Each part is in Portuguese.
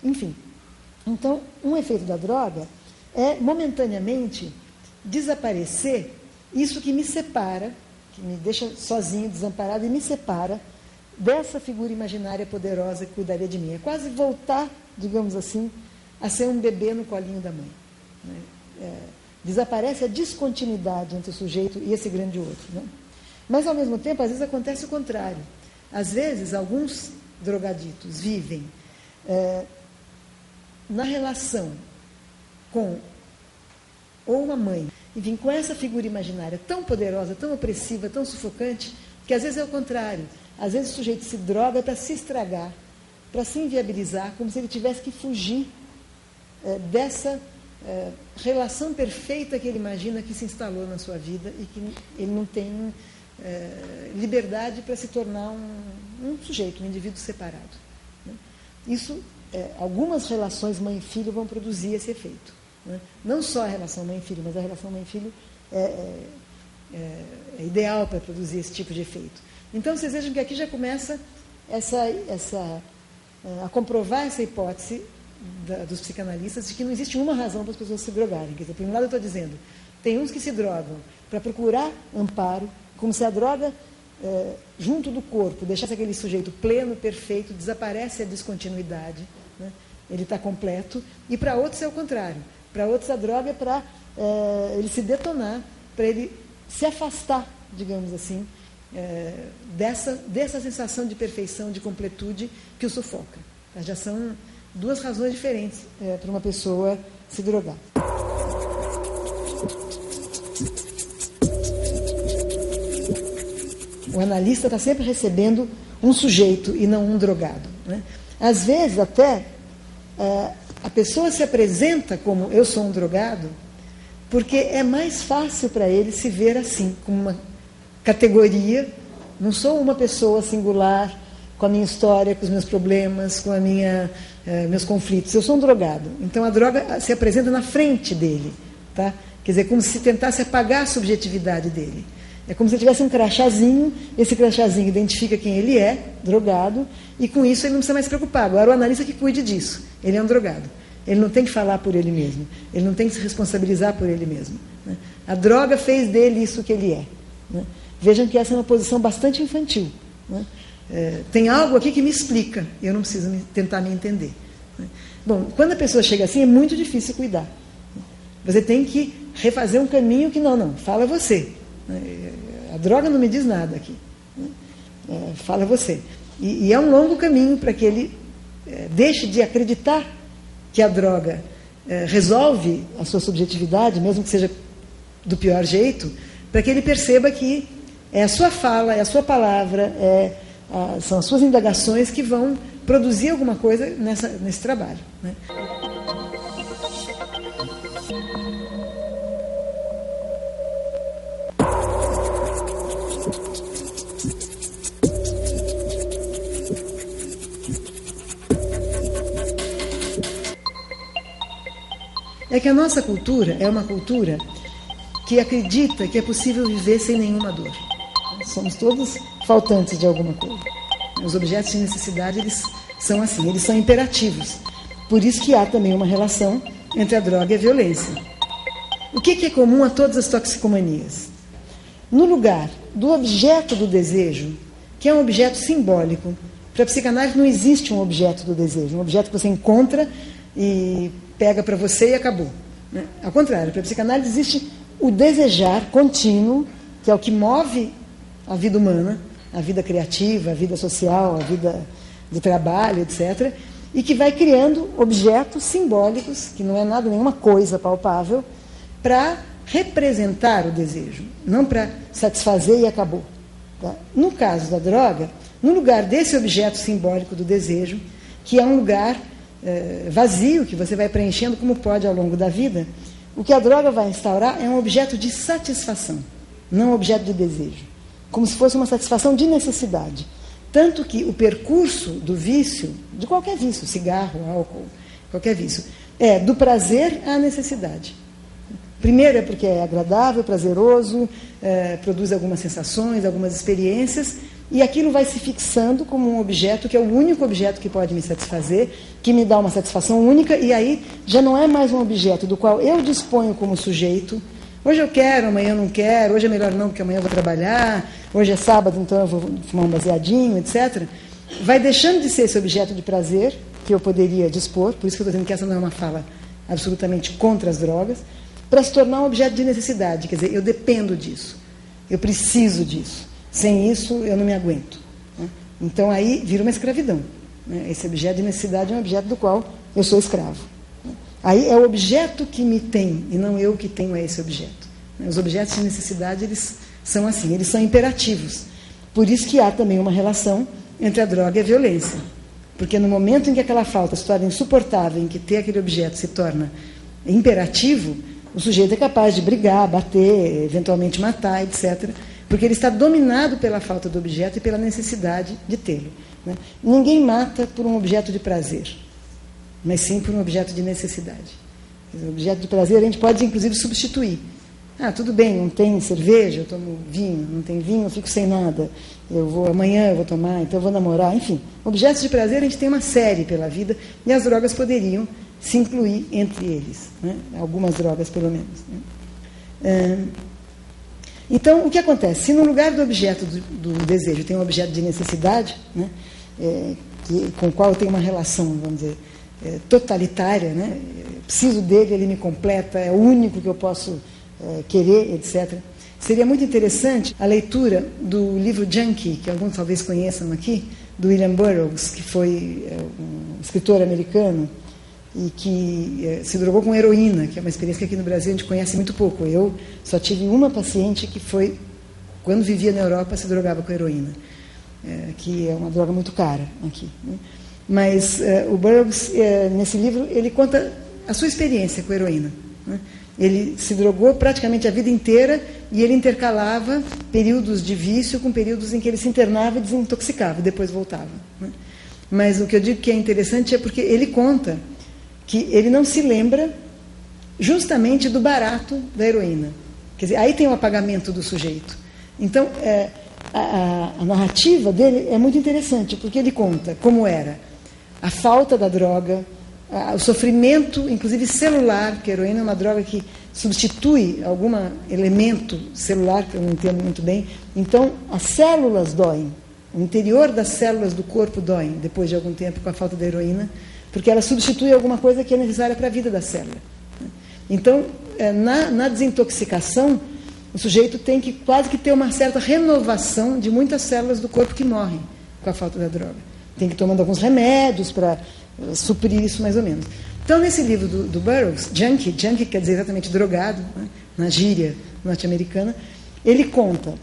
enfim. Então, um efeito da droga é, momentaneamente, desaparecer isso que me separa, que me deixa sozinho, desamparado, e me separa dessa figura imaginária poderosa que cuidaria de mim. É quase voltar, digamos assim, a ser um bebê no colinho da mãe. Né? Desaparece a descontinuidade entre o sujeito e esse grande outro. Né? Mas, ao mesmo tempo, às vezes acontece o contrário. Às vezes, alguns drogaditos vivem na relação com ou uma mãe, enfim, com essa figura imaginária tão poderosa, tão opressiva, tão sufocante, que às vezes é o contrário. Às vezes o sujeito se droga para se estragar, para se inviabilizar, como se ele tivesse que fugir dessa relação perfeita que ele imagina que se instalou na sua vida e que ele não tem liberdade para se tornar um sujeito, um indivíduo separado. Né? Isso, algumas relações mãe-filho vão produzir esse efeito. Né? Não só a relação mãe-filho, mas a relação mãe-filho é ideal para produzir esse tipo de efeito. Então, vocês vejam que aqui já começa a comprovar essa hipótese dos psicanalistas de que não existe uma razão para as pessoas se drogarem. Quer dizer, por um lado eu estou dizendo, tem uns que se drogam para procurar amparo, como se a droga, junto do corpo, deixasse aquele sujeito pleno, perfeito, desaparece a descontinuidade, né? Ele está completo, e para outros é o contrário. Para outros a droga é para ele se detonar, para ele se afastar, digamos assim, dessa sensação de perfeição, de completude que o sufoca. Já são duas razões diferentes para uma pessoa se drogar. O analista está sempre recebendo um sujeito e não um drogado. Né? Às vezes, até, a pessoa se apresenta como eu sou um drogado, porque é mais fácil para ele se ver assim, como uma categoria. Não sou uma pessoa singular, com a minha história, com os meus problemas, com meus conflitos. Eu sou um drogado. Então, a droga se apresenta na frente dele. Tá? Quer dizer, como se tentasse apagar a subjetividade dele. É como se ele tivesse um crachazinho, esse crachazinho identifica quem ele é, drogado, e com isso ele não precisa mais se preocupar. Agora, o analista que cuide disso. Ele é um drogado. Ele não tem que falar por ele mesmo. Ele não tem que se responsabilizar por ele mesmo. Né? A droga fez dele isso que ele é. Né? Vejam que essa é uma posição bastante infantil. Né? Tem algo aqui que me explica, eu não preciso tentar me entender. Né? Bom, quando a pessoa chega assim, é muito difícil cuidar. Você tem que refazer um caminho que não, fala você. A droga não me diz nada aqui. Fala você. E é um longo caminho para que ele deixe de acreditar que a droga resolve a sua subjetividade, mesmo que seja do pior jeito, para que ele perceba que é a sua fala, é a sua palavra, são as suas indagações que vão produzir alguma coisa nesse trabalho. Né? É que a nossa cultura é uma cultura que acredita que é possível viver sem nenhuma dor. Somos todos faltantes de alguma coisa. Os objetos de necessidade, eles são assim, eles são imperativos. Por isso que há também uma relação entre a droga e a violência. O que é comum a todas as toxicomanias? No lugar do objeto do desejo, que é um objeto simbólico, para a psicanálise não existe um objeto do desejo, um objeto que você encontra e pega para você e acabou. Né? Ao contrário, para a psicanálise existe o desejar contínuo, que é o que move a vida humana, a vida criativa, a vida social, a vida do trabalho, etc., e que vai criando objetos simbólicos, que não é nada, nenhuma coisa palpável, para representar o desejo, não para satisfazer e acabou. Tá? No caso da droga, no lugar desse objeto simbólico do desejo, que é um lugar vazio, que você vai preenchendo como pode ao longo da vida, o que a droga vai instaurar é um objeto de satisfação, não um objeto de desejo. Como se fosse uma satisfação de necessidade. Tanto que o percurso do vício, de qualquer vício, cigarro, álcool, qualquer vício, é do prazer à necessidade. Primeiro é porque é agradável, prazeroso, produz algumas sensações, algumas experiências, e aquilo vai se fixando como um objeto que é o único objeto que pode me satisfazer, que me dá uma satisfação única, e aí já não é mais um objeto do qual eu disponho como sujeito. Hoje eu quero, amanhã eu não quero, hoje é melhor não, porque amanhã eu vou trabalhar, hoje é sábado, então eu vou fumar um baseadinho, etc. Vai deixando de ser esse objeto de prazer que eu poderia dispor, por isso que eu estou dizendo que essa não é uma fala absolutamente contra as drogas, para se tornar um objeto de necessidade, quer dizer, eu dependo disso, eu preciso disso, sem isso eu não me aguento. Né? Então aí vira uma escravidão. Né? Esse objeto de necessidade é um objeto do qual eu sou escravo. Né? Aí é o objeto que me tem, e não eu que tenho esse objeto. Né? Os objetos de necessidade, eles são assim, eles são imperativos. Por isso que há também uma relação entre a droga e a violência. Porque no momento em que aquela falta se torna insuportável, em que ter aquele objeto se torna imperativo, o sujeito é capaz de brigar, bater, eventualmente matar, etc. Porque ele está dominado pela falta do objeto e pela necessidade de tê-lo. Né? Ninguém mata por um objeto de prazer, mas sim por um objeto de necessidade. O objeto de prazer a gente pode, inclusive, substituir. Ah, tudo bem, não tem cerveja, eu tomo vinho, não tem vinho, eu fico sem nada. Amanhã eu vou tomar, então eu vou namorar, enfim. Objetos de prazer a gente tem uma série pela vida e as drogas poderiam se incluir entre eles. Né? Algumas drogas, pelo menos. Né? Então, o que acontece? Se no lugar do objeto do desejo tem um objeto de necessidade, né? Com o qual eu tenho uma relação, vamos dizer, totalitária, né? Preciso dele, ele me completa, é o único que eu posso querer, etc. Seria muito interessante a leitura do livro Junkie, que alguns talvez conheçam aqui, do William Burroughs, que foi um escritor americano e que se drogou com heroína, que é uma experiência que aqui no Brasil a gente conhece muito pouco. Eu só tive uma paciente que foi, quando vivia na Europa, se drogava com heroína, que é uma droga muito cara aqui. Né? Mas o Burroughs, nesse livro, ele conta a sua experiência com a heroína. Né? Ele se drogou praticamente a vida inteira e ele intercalava períodos de vício com períodos em que ele se internava e desintoxicava e depois voltava. Né? Mas o que eu digo que é interessante é porque ele conta que ele não se lembra justamente do barato da heroína. Quer dizer, aí tem o apagamento do sujeito. Então, a narrativa dele é muito interessante, porque ele conta como era a falta da droga, o sofrimento, inclusive celular, porque a heroína é uma droga que substitui algum elemento celular, que eu não entendo muito bem. Então, as células doem, o interior das células do corpo doem, depois de algum tempo, com a falta da heroína, porque ela substitui alguma coisa que é necessária para a vida da célula. Então, na desintoxicação, o sujeito tem que quase que ter uma certa renovação de muitas células do corpo que morrem com a falta da droga. Tem que ir tomando alguns remédios para suprir isso mais ou menos. Então, nesse livro do Burroughs, Junkie quer dizer exatamente drogado, né, na gíria norte-americana, ele conta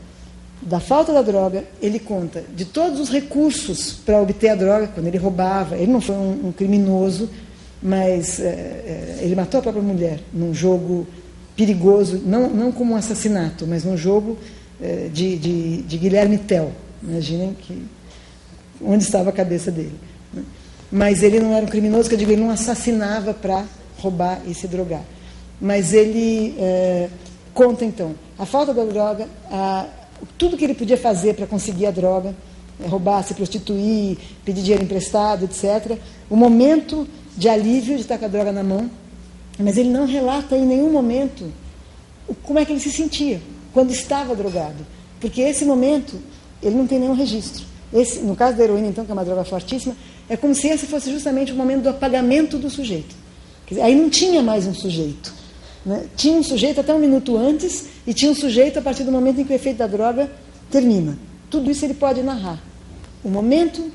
da falta da droga, ele conta de todos os recursos para obter a droga, quando ele roubava. Ele não foi um criminoso, mas ele matou a própria mulher num jogo perigoso, não como um assassinato, mas num jogo de Guilherme Tell. Imaginem onde estava a cabeça dele. Né? Mas ele não era um criminoso, que eu digo, ele não assassinava para roubar e se drogar. Mas ele conta, então, a falta da droga, tudo que ele podia fazer para conseguir a droga, roubar, se prostituir, pedir dinheiro emprestado, etc. O momento de alívio de estar com a droga na mão, mas ele não relata em nenhum momento como é que ele se sentia quando estava drogado. Porque esse momento, ele não tem nenhum registro. No caso da heroína, então, que é uma droga fortíssima, é como se esse fosse justamente o momento do apagamento do sujeito. Quer dizer, aí não tinha mais um sujeito. Né? Tinha um sujeito até um minuto antes e tinha um sujeito a partir do momento em que o efeito da droga termina. Tudo isso ele pode narrar. O momento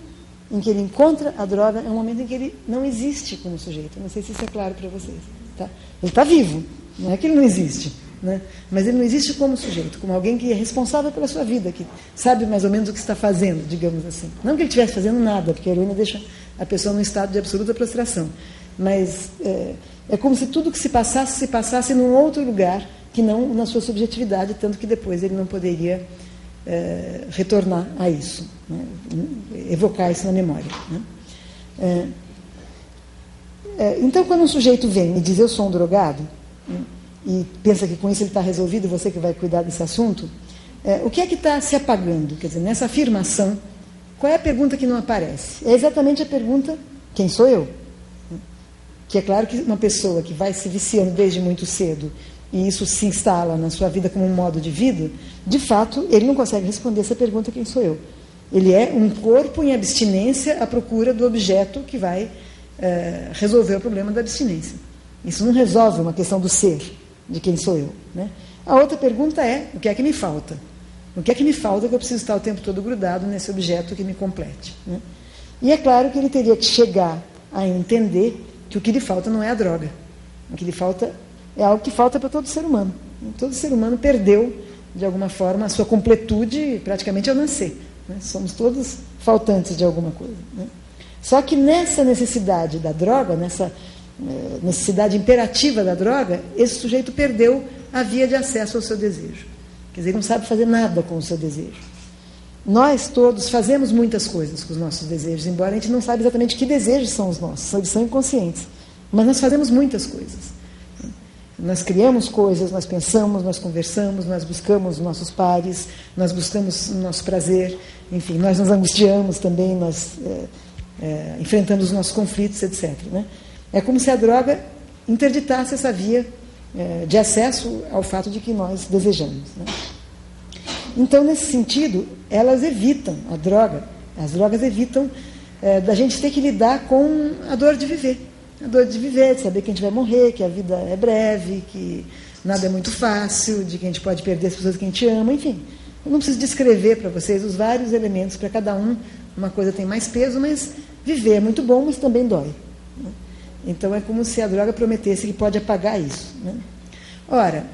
em que ele encontra a droga é um momento em que ele não existe como sujeito. Não sei se isso é claro para vocês. Tá? Ele está vivo, não é que ele não existe. Né? Mas ele não existe como sujeito, como alguém que é responsável pela sua vida, que sabe mais ou menos o que está fazendo, digamos assim. Não que ele estivesse fazendo nada, porque a heroína deixa a pessoa num estado de absoluta prostração. Mas é como se tudo que se passasse num outro lugar, que não na sua subjetividade, tanto que depois ele não poderia retornar a isso, né? Evocar isso na memória. Né? Então, quando um sujeito vem e diz, eu sou um drogado, né? E pensa que com isso ele está resolvido, você que vai cuidar desse assunto, O que é que está se apagando? Quer dizer, nessa afirmação, qual é a pergunta que não aparece? É exatamente a pergunta, quem sou eu? Que é claro que uma pessoa que vai se viciando desde muito cedo, e isso se instala na sua vida como um modo de vida, de fato, ele não consegue responder essa pergunta, quem sou eu? Ele é um corpo em abstinência à procura do objeto que vai resolver o problema da abstinência. Isso não resolve uma questão do ser, de quem sou eu, né? A outra pergunta é, o que é que me falta? O que é que me falta que eu preciso estar o tempo todo grudado nesse objeto que me complete, né? E é claro que ele teria que chegar a entender que o que lhe falta não é a droga. O que lhe falta é algo que falta para todo ser humano. Todo ser humano perdeu, de alguma forma, a sua completude praticamente ao nascer, né? Somos todos faltantes de alguma coisa, né? Só que nessa necessidade da droga, nessa necessidade imperativa da droga, esse sujeito perdeu a via de acesso ao seu desejo. Quer dizer, ele não sabe fazer nada com o seu desejo. Nós todos fazemos muitas coisas com os nossos desejos, embora a gente não saiba exatamente que desejos são os nossos, eles são inconscientes. Mas nós fazemos muitas coisas. Nós criamos coisas, nós pensamos, nós conversamos, nós buscamos os nossos pares, nós buscamos o nosso prazer, enfim, nós nos angustiamos também, nós enfrentamos os nossos conflitos, etc., né? É como se a droga interditasse essa via de acesso ao fato de que nós desejamos, né? Então, nesse sentido, elas evitam as drogas evitam da gente ter que lidar com a dor de viver. A dor de viver, de saber que a gente vai morrer, que a vida é breve, que nada é muito fácil, de que a gente pode perder as pessoas que a gente ama, enfim. Eu não preciso descrever para vocês os vários elementos, para cada um, uma coisa tem mais peso, mas viver é muito bom, mas também dói, né? Então, é como se a droga prometesse que pode apagar isso, né? Ora,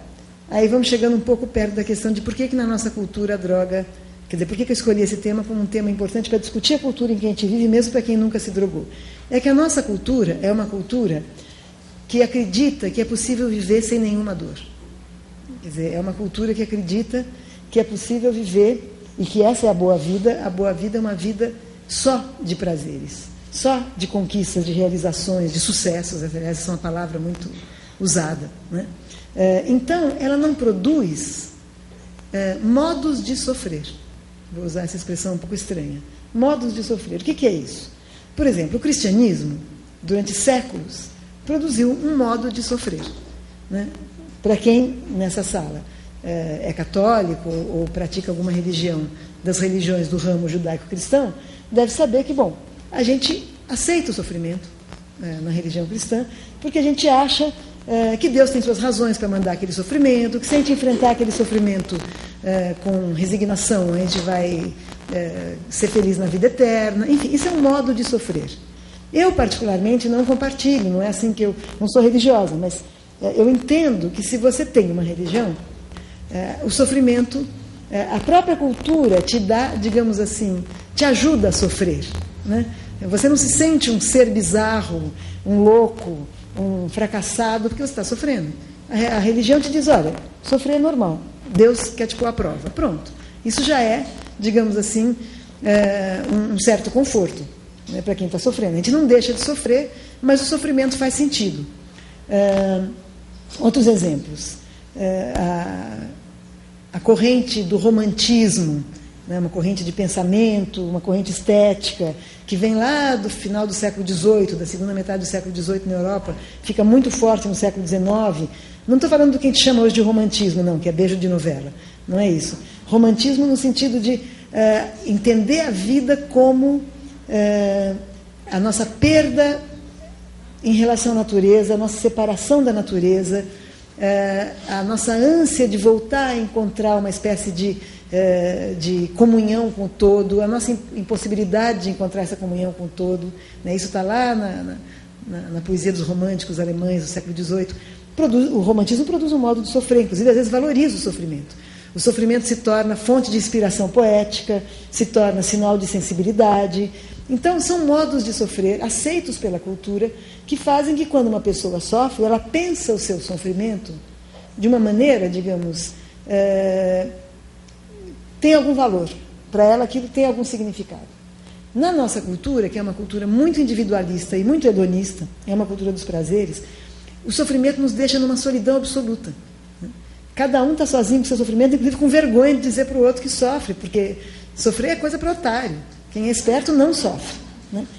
aí vamos chegando um pouco perto da questão de por que na nossa cultura a droga... Quer dizer, por que eu escolhi esse tema como um tema importante para discutir a cultura em que a gente vive, mesmo para quem nunca se drogou? É que a nossa cultura é uma cultura que acredita que é possível viver sem nenhuma dor. Quer dizer, é uma cultura que acredita que é possível viver e que essa é a boa vida. A boa vida é uma vida só de prazeres, só de conquistas, de realizações, de sucessos. Essa é uma palavra muito usada, né? Então, ela não produz modos de sofrer. Vou usar essa expressão um pouco estranha. Modos de sofrer. O que é isso? Por exemplo, o cristianismo, durante séculos, produziu um modo de sofrer, né? Para quem, nessa sala, é católico ou pratica alguma religião das religiões do ramo judaico-cristão, deve saber que, bom, a gente aceita o sofrimento na religião cristã, porque a gente acha que Deus tem suas razões para mandar aquele sofrimento, que se a gente enfrentar aquele sofrimento com resignação, a gente vai ser feliz na vida eterna. Enfim, isso é um modo de sofrer. Eu, particularmente, não compartilho, não é assim que eu não sou religiosa, mas eu entendo que se você tem uma religião, o sofrimento, a própria cultura te dá, digamos assim, te ajuda a sofrer, né? Você não se sente um ser bizarro, um louco, um fracassado, porque você está sofrendo. A religião te diz, olha, sofrer é normal, Deus quer te pôr à prova. Pronto. Isso já é, digamos assim, um certo conforto, né, para quem está sofrendo. A gente não deixa de sofrer, mas o sofrimento faz sentido. Outros exemplos. A corrente do romantismo, né, uma corrente de pensamento, uma corrente estética, que vem lá do final do século XVIII, da segunda metade do século XVIII na Europa, fica muito forte no século XIX. Não estou falando do que a gente chama hoje de romantismo, não, que é beijo de novela. Não é isso. Romantismo no sentido de entender a vida como a nossa perda em relação à natureza, a nossa separação da natureza, a nossa ânsia de voltar a encontrar uma espécie de comunhão com o todo, a nossa impossibilidade de encontrar essa comunhão com o todo, né? Isso está lá na poesia dos românticos alemães do século XVIII. O romantismo produz um modo de sofrer, inclusive às vezes valoriza o sofrimento. O sofrimento se torna fonte de inspiração poética, se torna sinal de sensibilidade. Então, são modos de sofrer aceitos pela cultura que fazem que, quando uma pessoa sofre, ela pensa o seu sofrimento de uma maneira, digamos, tem algum valor. Para ela, aquilo tem algum significado. Na nossa cultura, que é uma cultura muito individualista e muito hedonista, é uma cultura dos prazeres, o sofrimento nos deixa numa solidão absoluta. Cada um está sozinho com o seu sofrimento, inclusive com vergonha de dizer para o outro que sofre, porque sofrer é coisa para otário. Quem é esperto não sofre. Né?